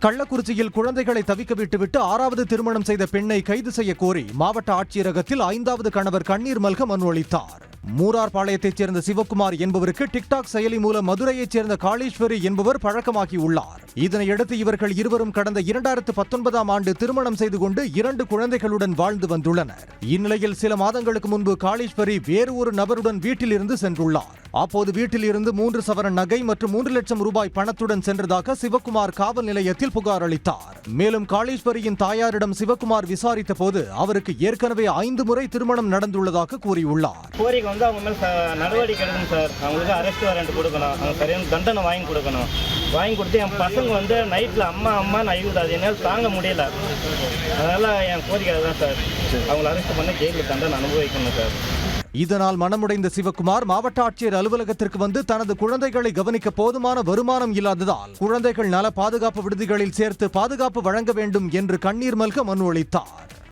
கள்ளக்குறிச்சியில் குழந்தைகளை தவிக்க விட்டுவிட்டு 6வது திருமணம் செய்த பெண்ணை கைது செய்ய கோரி மாவட்ட ஆட்சியரகத்தில் 5வது கணவர் கண்ணீர் மல்க மனு அளித்தார். மூரார்பாளையத்தைச் சேர்ந்த சிவக்குமார் என்பவருக்கு டிக்டாக் செயலி மூலம் மதுரையைச் சேர்ந்த காளீஸ்வரி என்பவர் பழக்கமாகியுள்ளார். இதனையடுத்து இவர்கள் இருவரும் கடந்த 2019ஆம் ஆண்டு திருமணம் செய்து கொண்டு 2 குழந்தைகளுடன் வாழ்ந்து வந்துள்ளனர். இந்நிலையில் சில மாதங்களுக்கு முன்பு காளீஸ்வரி வேறு ஒரு நபருடன் வீட்டில் இருந்து சென்றுள்ளார். அப்போது வீட்டில் இருந்து 3 சவரன் நகை மற்றும் 3 லட்சம் ரூபாய் பணத்துடன் சென்றதாக சிவக்குமார் காவல் நிலையத்தில் புகார் அளித்தார். மேலும் காளீஸ்வரியின் தாயாரிடம் சிவக்குமார் விசாரித்த போது அவருக்கு ஏற்கனவே 5 முறை திருமணம் நடந்துள்ளதாக கூறியுள்ளார். அவங்க மேல நடவடிக்கை எடுக்கணும் சார். அவங்களுக்கு அரெஸ்ட் வாரண்ட் கொடுக்கணும், அவங்க சரியான தண்டனை வாங்கி கொடுக்கணும். வாங்கி கொடுத்து என் பசங்க நைட்டில் அம்மான்னு அழுகுது, அது என்னால் தாங்க முடியல. அதனால என் கோரிக்கை தான் சார், அவங்களை அரெஸ்ட் பண்ண ஜெயிலில் தண்டனை அனுபவிக்கணும் சார். இதனால் மனமுடைந்த சிவக்குமார் மாவட்ட ஆட்சியர் அலுவலகத்திற்கு வந்து தனது குழந்தைகளை கவனிக்க போதுமான வருமானம் இல்லாததால் குழந்தைகள் நல பாதுகாப்பு விடுதிகளில் சேர்த்து பாதுகாப்பு வழங்க வேண்டும் என்று கண்ணீர் மல்க மனு அளித்தார்.